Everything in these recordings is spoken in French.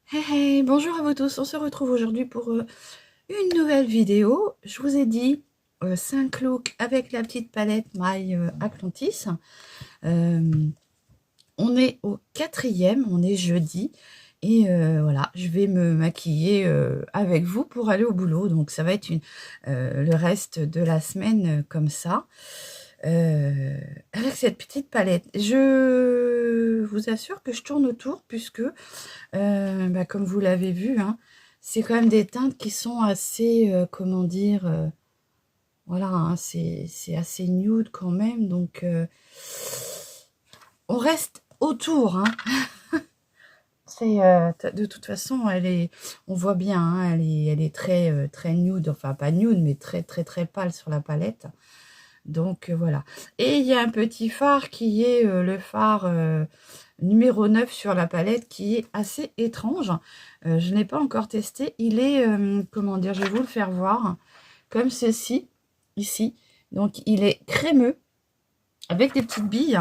Hey, hey, bonjour à vous tous, on se retrouve aujourd'hui pour une nouvelle vidéo. Je vous ai dit 5 looks avec la petite palette My Atlantis. On est au 4e, on est jeudi. Et voilà, je vais me maquiller avec vous pour aller au boulot. Donc ça va être le reste de la semaine comme ça. Avec cette petite palette. Je vous assure que je tourne autour puisque comme vous l'avez vu, hein, c'est quand même des teintes qui sont assez, comment dire, voilà, hein, c'est assez nude quand même, donc on reste autour. Hein. De toute façon, on voit bien, hein, elle est très, très nude, enfin pas nude, mais très, très, très pâle sur la palette. Donc voilà. Et il y a un petit fard qui est le fard numéro 9 sur la palette qui est assez étrange. Je n'ai pas encore testé. Il est, comment dire, je vais vous le faire voir, comme ceci, ici. Donc il est crémeux, avec des petites billes.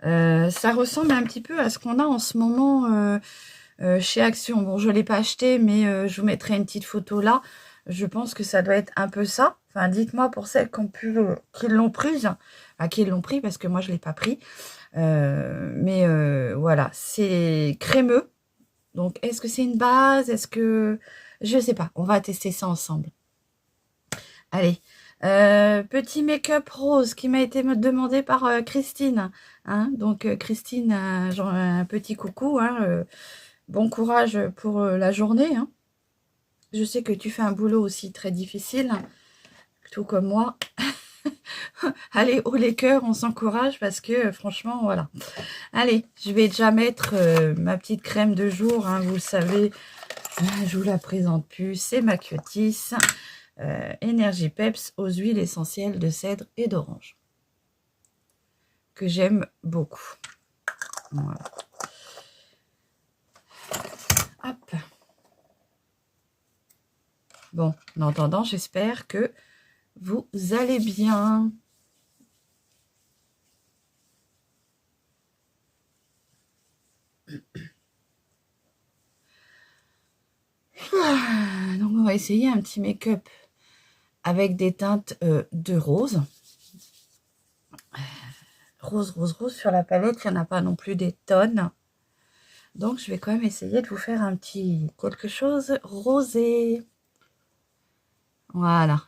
Ça ressemble un petit peu à ce qu'on a en ce moment chez Action. Bon, je ne l'ai pas acheté, mais je vous mettrai une petite photo là. Je pense que ça doit être un peu ça. Enfin, dites-moi pour celles qui l'ont prise. Enfin, qui l'ont pris, parce que moi, je ne l'ai pas pris. Voilà, c'est crémeux. Donc, est-ce que c'est une base? Est-ce que... Je ne sais pas. On va tester ça ensemble. Allez. Petit make-up rose qui m'a été demandé par Christine. Hein, donc, Christine, genre, un petit coucou. Hein, bon courage pour la journée. Hein. Je sais que tu fais un boulot aussi très difficile, tout comme moi. Allez, haut les cœurs, on s'encourage parce que franchement, voilà. Allez, je vais déjà mettre ma petite crème de jour. Hein, vous le savez, je vous la présente plus. C'est ma Cutis Energy Peps aux huiles essentielles de cèdre et d'orange. Que j'aime beaucoup. Voilà. Hop. Bon, en attendant, j'espère que vous allez bien. Donc, on va essayer un petit make-up avec des teintes de rose. Rose, rose, rose sur la palette. Il n'y en a pas non plus des tonnes. Donc, je vais quand même essayer de vous faire un petit quelque chose rosé. Voilà.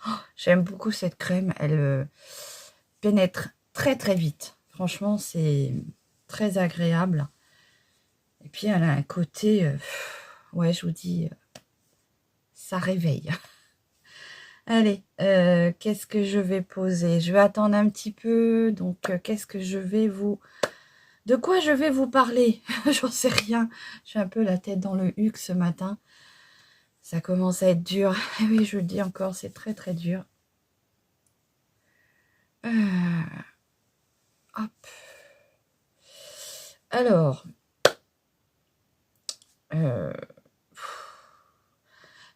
Oh, j'aime beaucoup cette crème. Elle pénètre très, très vite. Franchement, c'est très agréable. Et puis, elle a un côté... ouais, je vous dis... ça réveille. Allez, qu'est-ce que je vais poser? Je vais attendre un petit peu. Donc, qu'est-ce que je vais vous... De quoi je vais vous parler? J'en sais rien. J'ai un peu la tête dans le huc ce matin. Ça commence à être dur. Et oui, je le dis encore, c'est très très dur. Hop. Alors,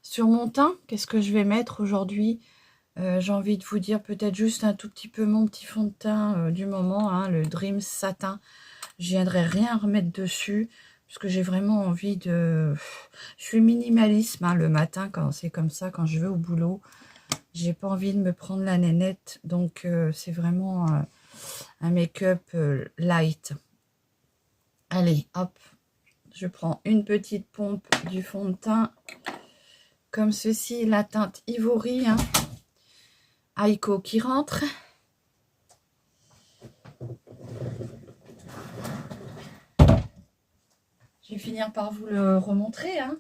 sur mon teint, qu'est-ce que je vais mettre aujourd'hui? J'ai envie de vous dire peut-être juste un tout petit peu mon petit fond de teint du moment, hein, le Dream Satin. Je viendrai rien remettre dessus, parce que j'ai vraiment envie de... Je suis minimalisme hein, le matin, quand c'est comme ça, quand je vais au boulot. J'ai pas envie de me prendre la nénette, donc c'est vraiment un make-up light. Allez, hop, je prends une petite pompe du fond de teint, comme ceci, la teinte Ivory, hein, Aiko qui rentre. Je vais finir par vous le remontrer, hein.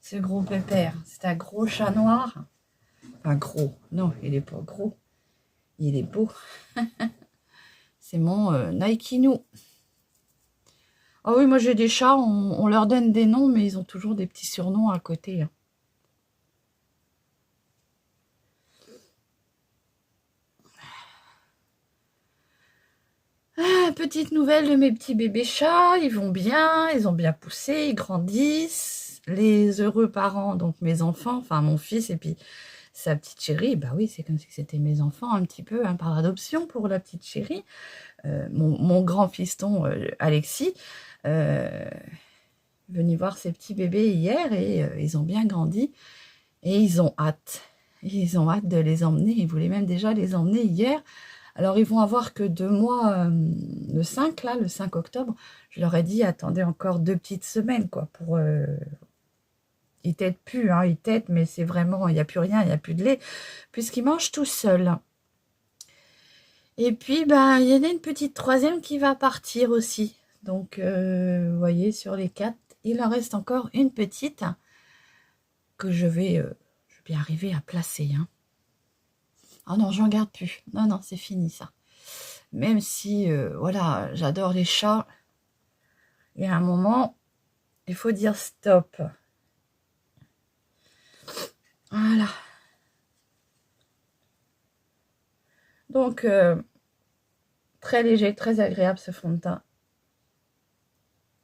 Ce gros pépère, c'est un gros chat noir. Enfin gros, non, il est pas gros. Il est beau. C'est mon Nike Nou. Ah oui, moi j'ai des chats, on leur donne des noms, mais ils ont toujours des petits surnoms à côté. Hein. Ah, petite nouvelle de mes petits bébés chats, ils vont bien, ils ont bien poussé, ils grandissent. Les heureux parents, donc mes enfants, enfin mon fils et puis sa petite chérie, bah oui, c'est comme si c'était mes enfants un petit peu, hein, par adoption pour la petite chérie. Mon grand fiston Alexis, venu voir ses petits bébés hier et ils ont bien grandi. Et ils ont hâte. Ils ont hâte de les emmener. Ils voulaient même déjà les emmener hier. Alors, ils vont avoir que 2 mois, le 5, là, le 5 octobre. Je leur ai dit, attendez encore 2 petites semaines, quoi, pour... ils têtent plus, hein, ils têtent, mais c'est vraiment, il n'y a plus rien, il n'y a plus de lait, puisqu'ils mangent tout seuls. Et puis, ben, il y en a une petite troisième qui va partir aussi. Donc, vous voyez, sur les 4, il en reste encore une petite que je vais bien arriver à placer, hein. Oh non, j'en garde plus. Non, non, c'est fini ça. Même si, voilà, j'adore les chats. Et à un moment, il faut dire stop. Voilà. Donc, très léger, très agréable ce fond de teint.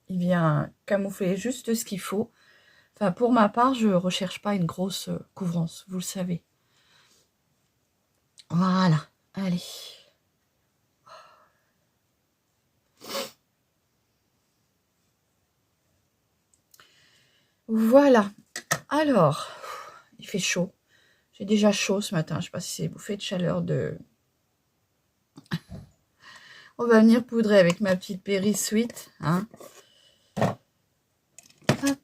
Il vient camoufler juste ce qu'il faut. Enfin, pour ma part, je ne recherche pas une grosse couvrance, vous le savez. Voilà, allez. Voilà. Alors, il fait chaud. J'ai déjà chaud ce matin. Je ne sais pas si c'est bouffée de chaleur de... On va venir poudrer avec ma petite Perry Sweet. Hein. Hop.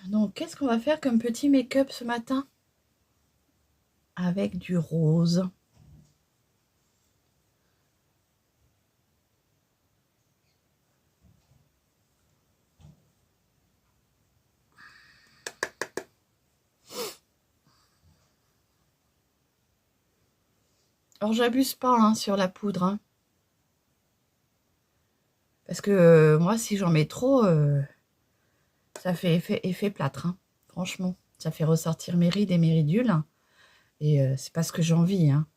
Donc, qu'est-ce qu'on va faire comme petit make-up ce matin? Avec du rose. Alors, j'abuse pas hein, sur la poudre. Hein. Parce que moi, si j'en mets trop, ça fait effet plâtre. Hein. Franchement, ça fait ressortir mes rides et mes ridules. Et c'est pas ce que j'ai envie. Hein.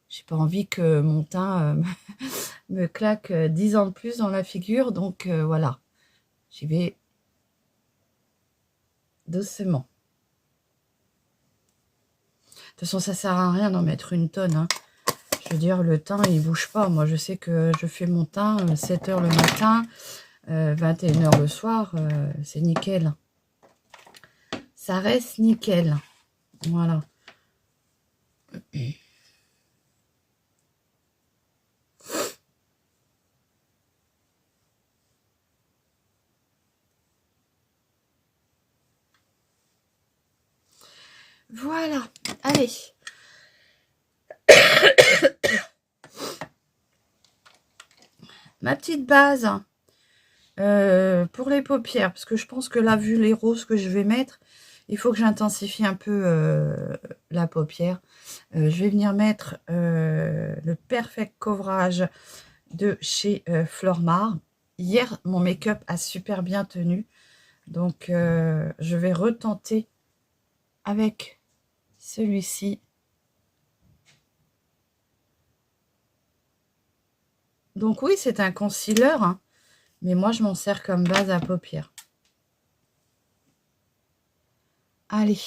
J'ai pas envie que mon teint me claque 10 ans de plus dans la figure. Donc, voilà. J'y vais doucement. De toute façon, ça sert à rien d'en mettre une tonne. Hein. Je veux dire, le teint, il bouge pas. Moi, je sais que je fais mon teint 7 h le matin, 21 h le soir. C'est nickel. Ça reste nickel. Voilà. Voilà. Allez. Ma petite base pour les paupières, parce que je pense que là, vu les roses que je vais mettre, il faut que j'intensifie un peu la paupière. Je vais venir mettre le Perfect Coverage de chez Flormar. Hier, mon make-up a super bien tenu, donc je vais retenter avec celui-ci. Donc oui, c'est un concealer, hein, mais moi, je m'en sers comme base à paupières. Allez.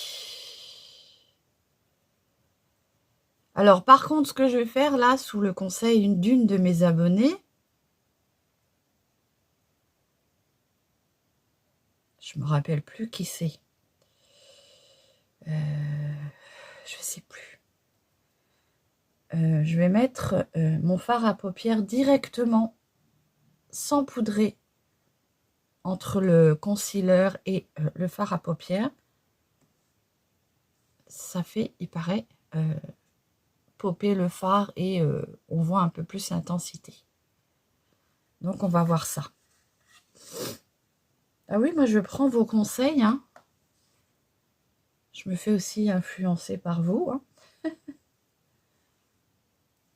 Alors, par contre, ce que je vais faire là, sous le conseil d'une de mes abonnées, je me rappelle plus qui c'est. Je sais plus. Je vais mettre mon fard à paupières directement, sans poudrer, entre le concealer et le fard à paupières. Ça fait, il paraît, popper le fard et on voit un peu plus l'intensité. Donc, on va voir ça. Ah oui, moi, je prends vos conseils. Hein. Je me fais aussi influencer par vous. Hein.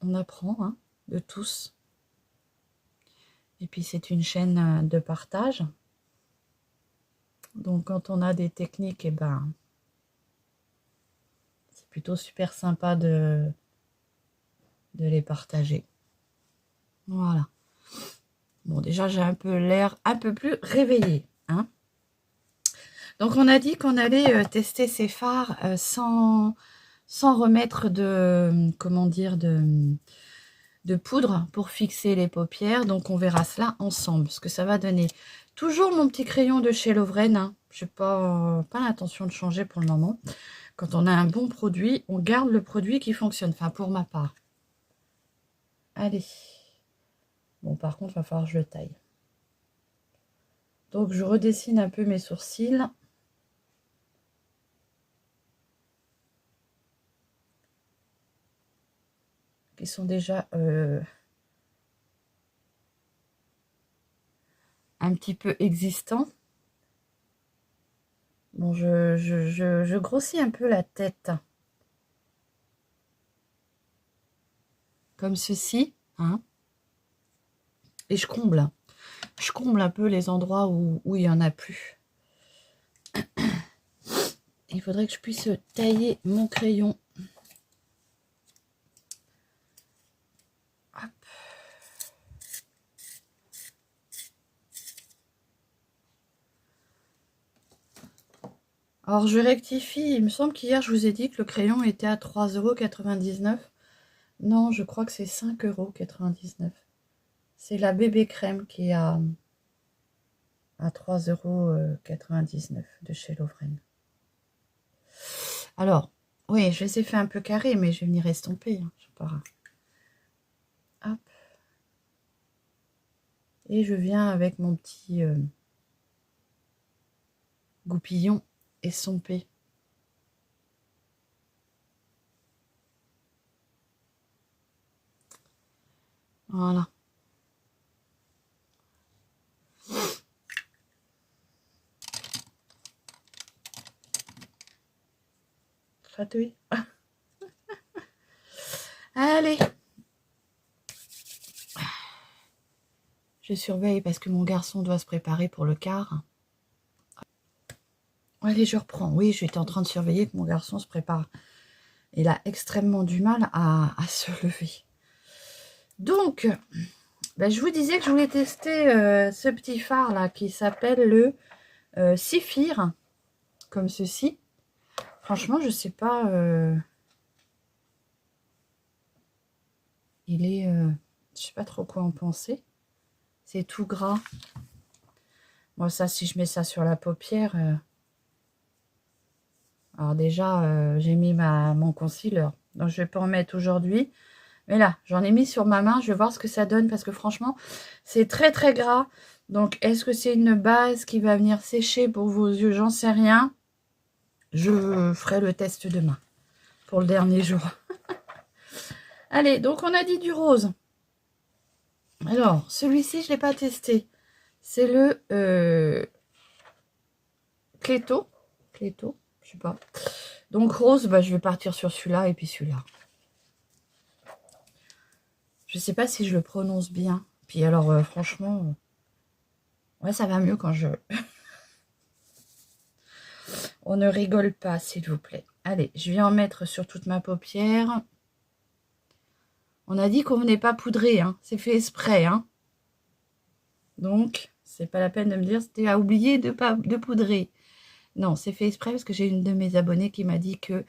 On apprend hein, de tous. Et puis, c'est une chaîne de partage. Donc, quand on a des techniques, eh ben, c'est plutôt super sympa de les partager. Voilà. Bon, déjà, j'ai un peu l'air un peu plus réveillée. Hein. Donc, on a dit qu'on allait tester ces fards sans remettre de, comment dire, de poudre pour fixer les paupières. Donc, on verra cela ensemble, ce que ça va donner. Toujours mon petit crayon de chez Lovren. Hein. Je n'ai pas l'intention de changer pour le moment. Quand on a un bon produit, on garde le produit qui fonctionne. Enfin, pour ma part. Allez. Bon, par contre, il va falloir que je le taille. Donc, je redessine un peu mes sourcils. Qui sont déjà un petit peu existants. Bon, je grossis un peu la tête. Comme ceci. Hein. Et je comble. Je comble un peu les endroits où il n'y en a plus. Il faudrait que je puisse tailler mon crayon. Hop. Alors, je rectifie. Il me semble qu'hier, je vous ai dit que le crayon était à 3,99 €. Non, je crois que c'est 5,99 €. C'est la bébé crème qui est à 3,99 € de chez Lovren. Alors, oui, je les ai fait un peu carré, mais je vais venir estomper. Hein, je sais pas. Hop. Et je viens avec mon petit goupillon estomper. Voilà. Chatouille. Allez. Je surveille parce que mon garçon doit se préparer pour le quart. Allez, je reprends. Oui, j'étais en train de surveiller que mon garçon se prépare. Il a extrêmement du mal à se lever. Donc, ben, je vous disais que je voulais tester ce petit phare là qui s'appelle le Sephir, comme ceci. Franchement, je sais pas. Il est, je sais pas trop quoi en penser. C'est tout gras. Moi, ça, si je mets ça sur la paupière. Alors déjà, j'ai mis mon concealer. Donc, je vais pas en mettre aujourd'hui. Mais là, j'en ai mis sur ma main. Je vais voir ce que ça donne. Parce que franchement, c'est très, très gras. Donc, est-ce que c'est une base qui va venir sécher pour vos yeux? J'en sais rien. Je ferai le test demain. Pour le dernier jour. Allez, donc on a dit du rose. Alors, celui-ci, je ne l'ai pas testé. C'est le Cléto. Cléto, je sais pas. Donc rose, bah, je vais partir sur celui-là et puis celui-là. Je sais pas si je le prononce bien. Puis alors, franchement, ouais, ça va mieux quand je... On ne rigole pas, s'il vous plaît. Allez, je vais en mettre sur toute ma paupière. On a dit qu'on venait pas poudrer, hein. C'est fait exprès, hein. Donc, c'est pas la peine de me dire c'était à oublier de poudrer. Non, c'est fait exprès parce que j'ai une de mes abonnées qui m'a dit que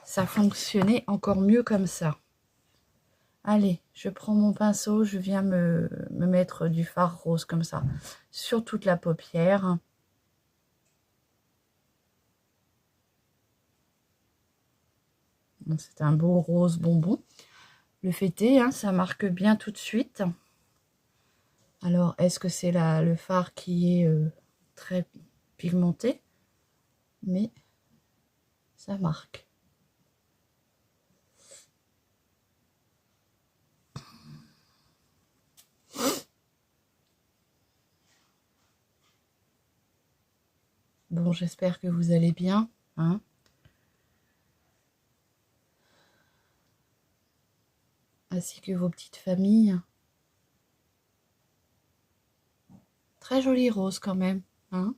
ça fonctionnait encore mieux comme ça. Allez, je prends mon pinceau, je viens me mettre du fard rose comme ça sur toute la paupière. C'est un beau rose bonbon. Le fêté, hein, ça marque bien tout de suite. Alors, est-ce que c'est le fard qui est très pigmenté? Mais ça marque. Bon, j'espère que vous allez bien, hein. Ainsi que vos petites familles. Très joli rose quand même, hein.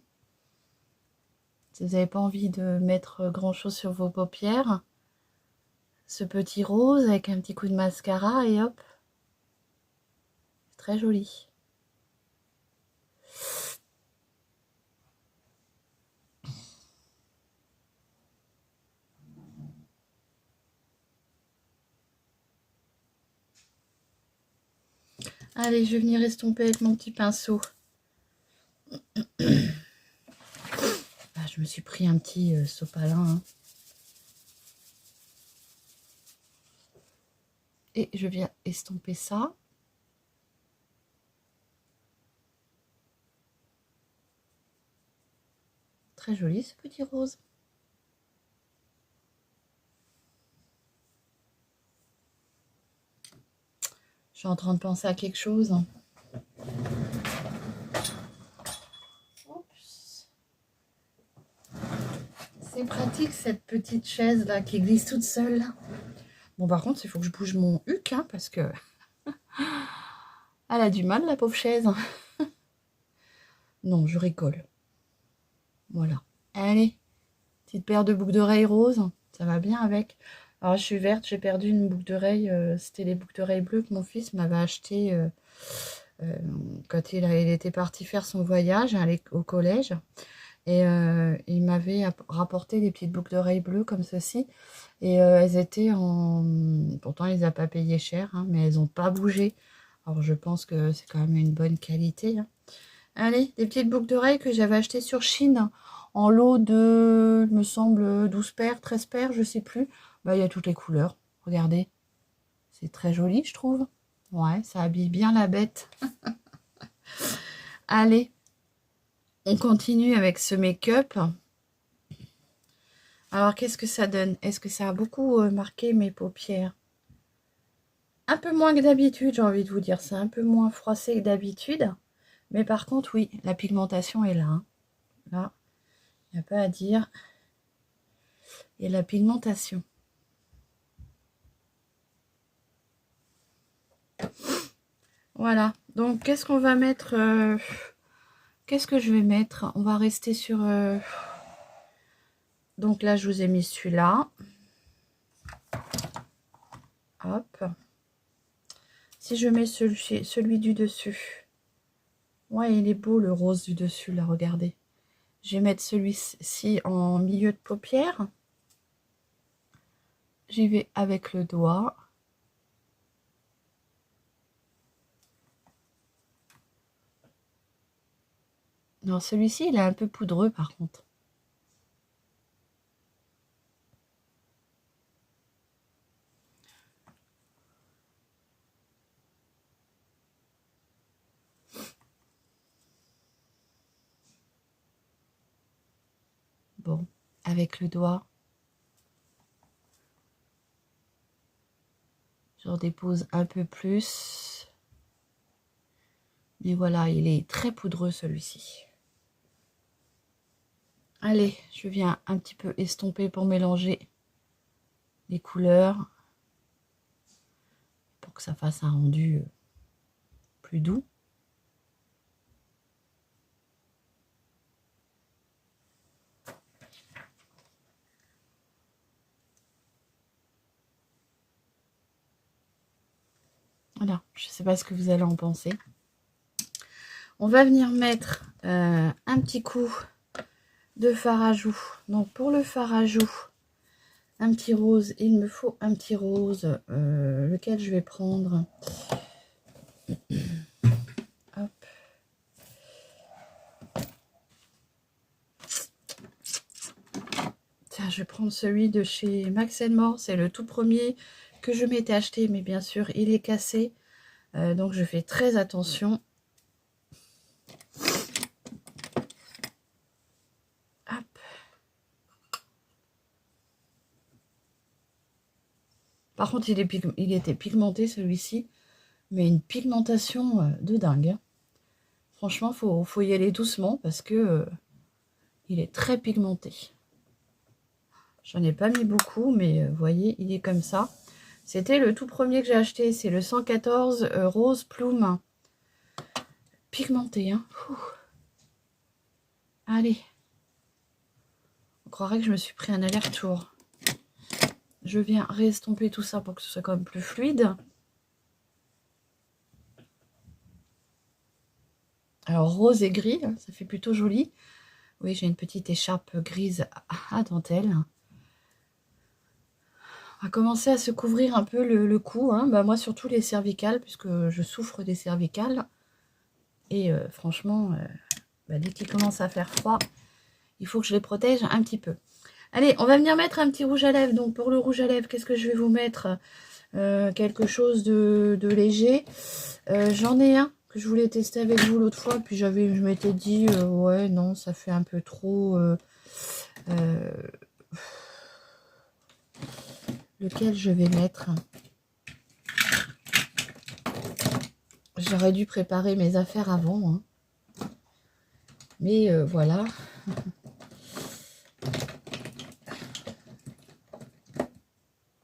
Si vous n'avez pas envie de mettre grand chose sur vos paupières, ce petit rose avec un petit coup de mascara et hop, c'est très joli. Allez, je vais venir estomper avec mon petit pinceau. Ah, je me suis pris un petit sopalin. Hein. Et je viens estomper ça. Très joli ce petit rose. Je suis en train de penser à quelque chose. C'est pratique cette petite chaise là qui glisse toute seule. Bon par contre il faut que je bouge mon huc hein, parce que elle a du mal la pauvre chaise. Non je rigole. Voilà. Allez, petite paire de boucles d'oreilles roses. Ça va bien avec. Alors je suis verte, j'ai perdu une boucle d'oreille. C'était les boucles d'oreilles bleues que mon fils m'avait acheté quand il était parti faire son voyage au collège. Et il m'avait rapporté des petites boucles d'oreilles bleues comme ceci. Et elles étaient en... Pourtant, il les a pas payées cher, hein, mais elles n'ont pas bougé. Alors, je pense que c'est quand même une bonne qualité. Hein. Allez, des petites boucles d'oreilles que j'avais achetées sur Chine. En lot de, me semble, 12 paires, 13 paires, je sais plus. Bah, il y a toutes les couleurs. Regardez. C'est très joli, je trouve. Ouais, ça habille bien la bête. Allez. On continue avec ce make-up. Alors, qu'est-ce que ça donne? Est-ce que ça a beaucoup marqué mes paupières? Un peu moins que d'habitude, j'ai envie de vous dire. C'est un peu moins froissé que d'habitude. Mais par contre, oui, la pigmentation est là. Hein. Là, il n'y a pas à dire. Et la pigmentation. Voilà. Donc, qu'est-ce qu'on va mettre qu'est-ce que je vais mettre? On va rester sur... Donc là, je vous ai mis celui-là. Hop. Si je mets celui du dessus. Ouais, il est beau le rose du dessus, là, regardez. Je vais mettre celui-ci en milieu de paupière. J'y vais avec le doigt. Non, celui-ci, il est un peu poudreux par contre. Bon, avec le doigt, j'en dépose un peu plus. Mais voilà, il est très poudreux celui-ci. Allez, je viens un petit peu estomper pour mélanger les couleurs. Pour que ça fasse un rendu plus doux. Voilà, je ne sais pas ce que vous allez en penser. On va venir mettre un petit coup de fard à joues. Donc pour le fard à joues, un petit rose, il me faut un petit rose, lequel je vais prendre. Hop. Tiens, je vais prendre celui de chez Max More, c'est le tout premier que je m'étais acheté, mais bien sûr il est cassé, donc je fais très attention. Hop. Par contre, il était pigmenté celui-ci, mais une pigmentation de dingue. Hein. Franchement, faut y aller doucement parce que il est très pigmenté. J'en ai pas mis beaucoup, mais vous voyez, il est comme ça. C'était le tout premier que j'ai acheté, c'est le 114 Rose Plume. Pigmenté, hein. Allez. On croirait que je me suis pris un aller-retour. Je viens réestomper tout ça pour que ce soit quand même plus fluide. Alors rose et gris, ça fait plutôt joli. Oui, j'ai une petite écharpe grise à dentelle. à commencer à se couvrir un peu le cou. Hein. Bah, moi, surtout les cervicales, puisque je souffre des cervicales. Et franchement, bah, dès qu'il commence à faire froid, il faut que je les protège un petit peu. Allez, on va venir mettre un petit rouge à lèvres. Donc, pour le rouge à lèvres, qu'est-ce que je vais vous mettre? Quelque chose de léger. J'en ai un que je voulais tester avec vous l'autre fois. Puis je m'étais dit, ouais, non, ça fait un peu trop... lequel je vais mettre? J'aurais dû préparer mes affaires avant. Hein. Mais voilà.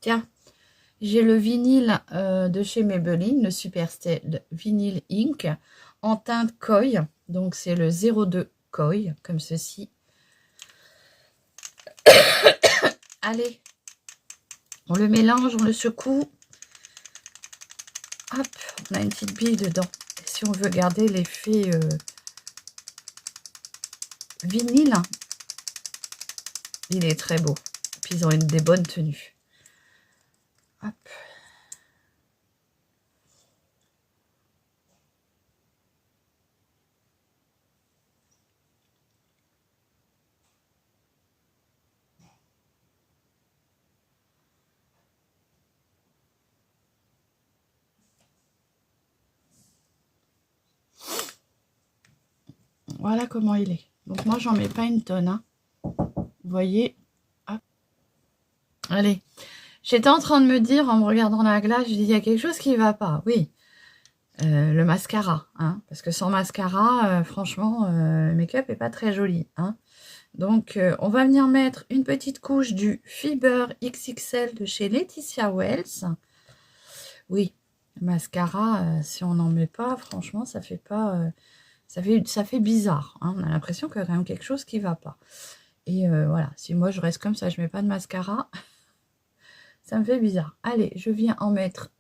Tiens, j'ai le vinyle de chez Maybelline, le Superstyle Vinyl Ink, en teinte Koi. Donc c'est le 02 Koi, comme ceci. Allez, on le mélange, on le secoue. Hop, on a une petite bille dedans. Et si on veut garder l'effet vinyle, il est très beau. Puis ils ont des bonnes tenues. Hop. Voilà comment il est. Donc moi, j'en mets pas une tonne. Hein. Vous voyez. Hop. Allez. J'étais en train de me dire, en me regardant la glace, je dis, il y a quelque chose qui ne va pas. Oui. Le mascara. Hein, parce que sans mascara, franchement, le make-up n'est pas très joli. Hein. Donc, on va venir mettre une petite couche du Fiber XXL de chez Laetitia Wells. Oui. Le mascara, si on n'en met pas, franchement, ça fait pas... ça fait bizarre. Hein. On a l'impression qu'il y a quand même quelque chose qui ne va pas. Et voilà, si moi je reste comme ça, je ne mets pas de mascara, ça me fait bizarre. Allez, je viens en mettre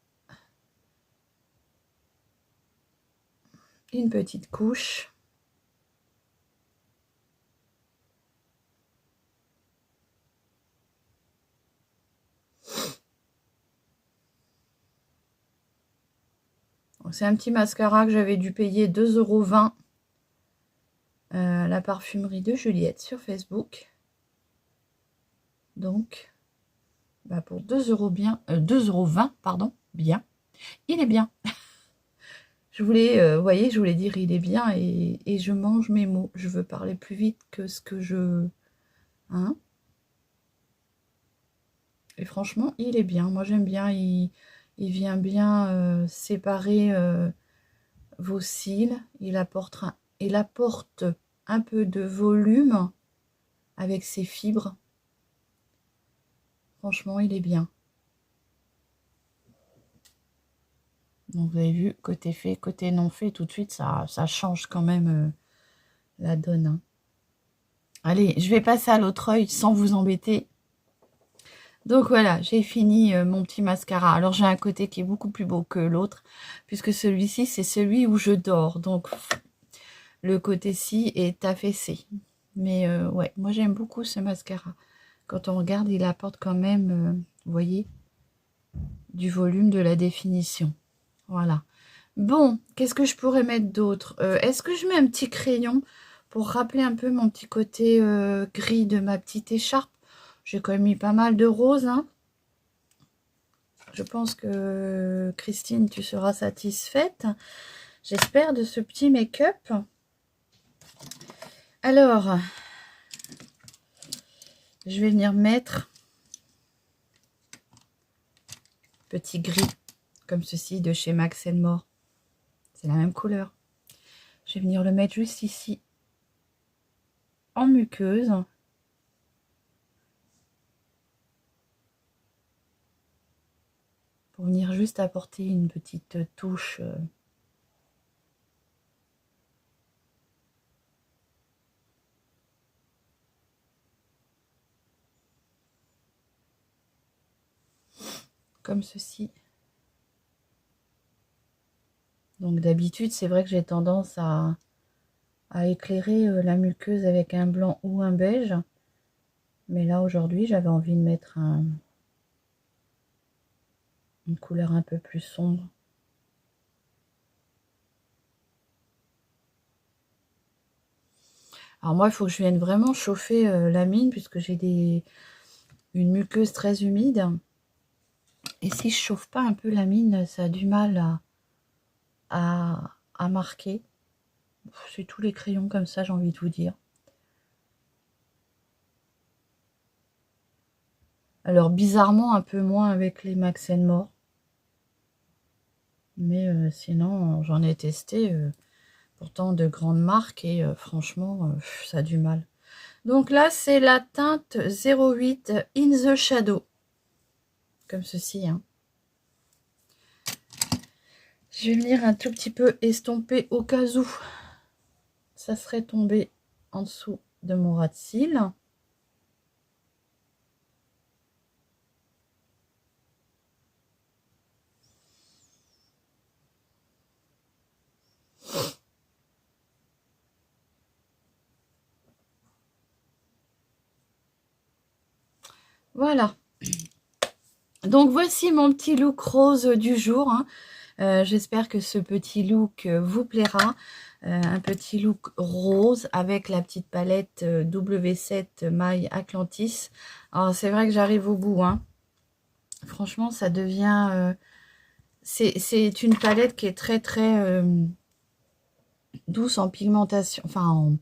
une petite couche. C'est un petit mascara que j'avais dû payer 2,20 € la parfumerie de Juliette sur Facebook. Donc, bah pour 2 € bien, 2,20 €, pardon, bien. Il est bien. Je voulais, vous voyez, je voulais dire il est bien et je mange mes mots. Je veux parler plus vite que ce que je... Hein? Et franchement, il est bien. Moi, j'aime bien. Il vient bien séparer vos cils. Il apporte un peu de volume avec ses fibres. Franchement, il est bien. Donc, vous avez vu, côté fait, côté non fait, tout de suite, ça change quand même la donne. Hein. Allez, je vais passer à l'autre œil sans vous embêter. Donc voilà, j'ai fini mon petit mascara. Alors j'ai un côté qui est beaucoup plus beau que l'autre, puisque celui-ci, c'est celui où je dors. Donc le côté-ci est affaissé. Mais ouais, moi j'aime beaucoup ce mascara. Quand on regarde, il apporte quand même, vous voyez, du volume, de la définition. Voilà. Bon, qu'est-ce que je pourrais mettre d'autre? Est-ce que je mets un petit crayon pour rappeler un peu mon petit côté gris de ma petite écharpe? J'ai quand même mis pas mal de rose. Hein. Je pense que Christine, tu seras satisfaite. J'espère de ce petit make-up. Alors, je vais venir mettre petit gris, comme ceci, de chez Max More. C'est la même couleur. Je vais venir le mettre juste ici, en muqueuse. Pour venir juste apporter une petite touche. Comme ceci. Donc d'habitude, c'est vrai que j'ai tendance à éclairer la muqueuse avec un blanc ou un beige. Mais là, aujourd'hui, j'avais envie de mettre Une couleur un peu plus sombre. Alors moi, il faut que je vienne vraiment chauffer la mine puisque j'ai une muqueuse très humide. Et si je chauffe pas un peu la mine, ça a du mal à marquer. C'est tous les crayons comme ça, j'ai envie de vous dire. Alors bizarrement, un peu moins avec les Max & More. Mais sinon, j'en ai testé pourtant de grandes marques et franchement, ça a du mal. Donc là, c'est la teinte 08 In the Shadow. Comme ceci. Hein. Je vais venir un tout petit peu estomper au cas où ça serait tombé en dessous de mon ras de cils. Voilà. Donc voici mon petit look rose du jour. Hein. J'espère que ce petit look vous plaira. Un petit look rose avec la petite palette W7 maille Atlantis. Alors c'est vrai que j'arrive au bout. Hein. Franchement, ça devient... c'est une palette qui est très douce en pigmentation, enfin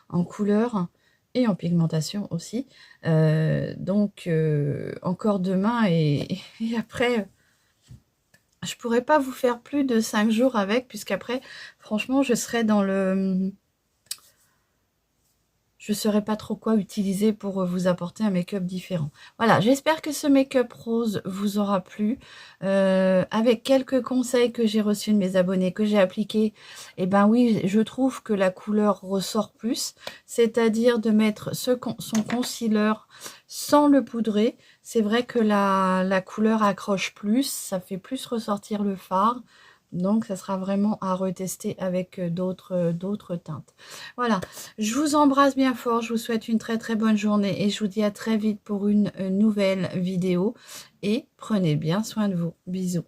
en couleur et en pigmentation aussi. Donc encore demain et après... Je pourrais pas vous faire plus de 5 jours avec, puisqu'après, franchement, je serais dans le... Je ne saurais pas trop quoi utiliser pour vous apporter un make-up différent. Voilà, j'espère que ce make-up rose vous aura plu. Avec quelques conseils que j'ai reçus de mes abonnés, que j'ai appliqués, et ben oui, je trouve que la couleur ressort plus. C'est-à-dire de mettre son concealer sans le poudrer. C'est vrai que la couleur accroche plus, ça fait plus ressortir le fard. Donc, ça sera vraiment à retester avec d'autres teintes. Voilà, je vous embrasse bien fort, je vous souhaite une très bonne journée et je vous dis à très vite pour une nouvelle vidéo. Et prenez bien soin de vous. Bisous.